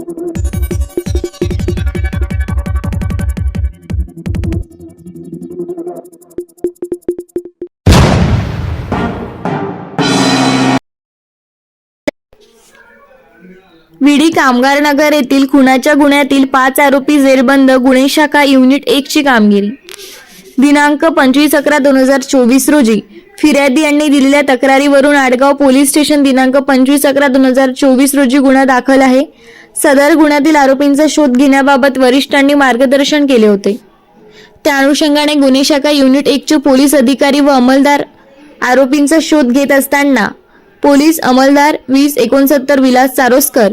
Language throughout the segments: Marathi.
विडी कामगार नगर येथील खुनाच्या गुन्ह्यातील 5 आरोपी जेरबंद. गुन्हे शाखा युनिट 1 ची कामगिरी. दिनांक 25/11/2024 रोजी फिर्यादी यांनी दिलेल्या तक्रारीवरून आडगाव पोलीस स्टेशन दिनांक 25/11/2024 रोजी गुन्हा दाखल आहे. सदर गुन्ह्यातील आरोपींचा शोध घेण्याबाबत वरिष्ठांनी मार्गदर्शन केले होते. त्या अनुषंगाने गुन्हे शाखा युनिट 1 चे पोलीस अधिकारी व अंमलदार आरोपींचा शोध घेत असताना पोलीस अंमलदार 2069 विलास चारोस्कर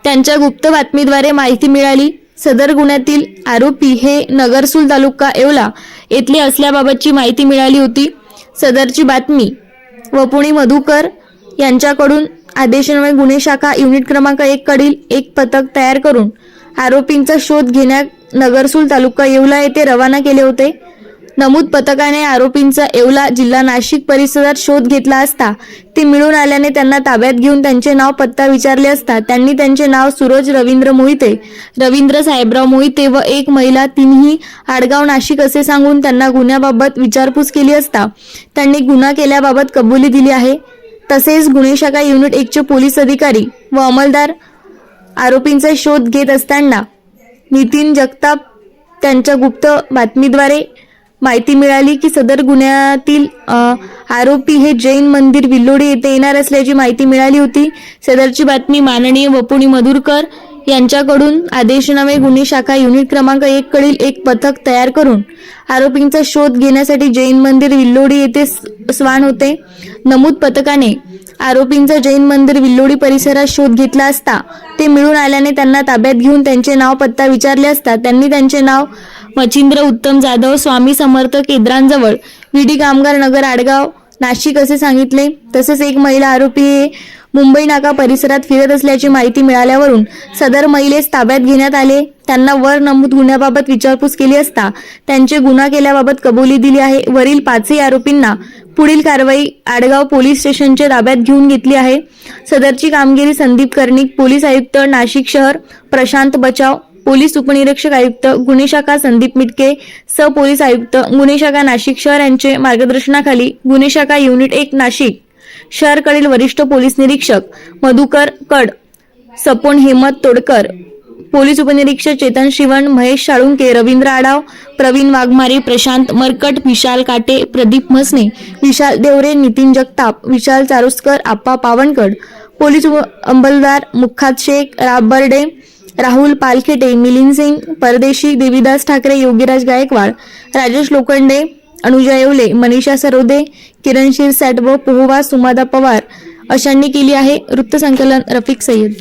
त्यांच्या गुप्त बातमीद्वारे माहिती मिळाली. सदर गुन्ह्यातील आरोपी हे नगरसूल तालुका येवला येथले असल्याबाबतची माहिती मिळाली होती. सदरची बातमी वपुणी मधुकर यांच्याकडून आदेशान्वये गुन्हे शाखा युनिट क्रमांक 1 कडील एक पथक तयार करून आरोपींचा शोध घेण्यात नगरसूल तालुका येवला येथे रवाना केले होते. नमूद पथकाने आरोपींचा येवला जिल्हा नाशिक परिसरात शोध घेतला असता ते मिळून आल्याने त्यांना ताब्यात घेऊन त्यांचे नाव पत्ता विचारले असता त्यांनी त्यांचे नाव सूरज रवींद्र मोहिते, रवींद्र साहेबराव मोहिते व एक महिला तिन्ही आडगाव नाशिक असे सांगून त्यांना गुन्ह्याबाबत विचारपूस केली असता त्यांनी गुन्हा केल्याबाबत कबुली दिली आहे. तसेच गुन्हे शाखा युनिट 1 चे पोलीस अधिकारी व अंमलदार आरोपींचा शोध घेत असताना नितीन जगताप त्यांच्या गुप्त बातमीद्वारे माहिती मिळाली की सदर गुन्ह्यातील आरोपी हे जैन मंदिर विल्लोडी येथे येणार असल्याची माहिती मिळाली होती. सदरची बातमी माननीय वपुणी मधुकर यांच्याकडून आदेशान्वये गुन्हे शाखा युनिट क्रमांक 1 कडील एक पथक तयार करून आरोपींचा शोध घेण्यासाठी जैन मंदिर विल्लोडी येथे स्वान होते. नमूद पथकाने आरोपींचा जैन मंदिर विल्लोडी परिसरात शोध घेतला असता ते मिळून आल्याने त्यांना ताब्यात घेऊन त्यांचे नाव पत्ता विचारले असता त्यांनी त्यांचे नाव मच्छिंद्र उत्तम जाधव, स्वामी समर्थ केंद्रांजवळ, विडी कामगार नगर, आडगाव नाशिक असे सांगितले. तसेच एक महिला आरोपी हे मुंबई नाका परिसरात फिरत असल्याची माहिती मिळाल्यावरून सदर महिलेस ताब्यात घेण्यात आले. त्यांना वर नमूद गुन्ह्याबाबत विचारपूस केली असता त्यांचे गुन्हा केल्याबाबत कबुली दिली आहे. वरील 5ही आरोपींना पुढील कारवाई आडगाव पोलीस स्टेशनच्या ताब्यात घेऊन घेतली आहे. सदरची कामगिरी संदीप कर्णिक, पोलीस आयुक्त नाशिक शहर, प्रशांत बचाव, पोलीस उपनिरीक्षक आयुक्त गुन्हे शाखा संदीप मिटके, पोलीस आयुक्त गुन्हे शाखा नाशिक शहर यांचे मार्गदर्शनाखाली गुन्हे शाखा युनिट 1 नाशिक शहरकडील वरिष्ठ पोलीस निरीक्षक मधुकर कड, सपोन हेमत तोडकर, पोलीस उपनिरीक्षक चेतन श्रीवण, महेश साळुंके, रवींद्र आडाव, प्रवीण वाघमारे, प्रशांत मरकट, विशाल काटे, प्रदीप मसने, विशाल देवरे, नितीन जगताप, विशाल चारोस्कर, आप्पा पावनकड, पोलीस अंमलदार मुखात शेख, राबर्डे, राहुल पालखेटे, मिलिंद सिंग परदेशी, देवीदास ठाकरे, योगीराज गायकवाड, राजेश लोखंडे, अनुजा येवले, मनीषा सरोदे, किरण क्षीरसाट व पोहवा सुमादा पवार अशांनी केली आहे. वृत्तसंकलन रफिक सय्यद.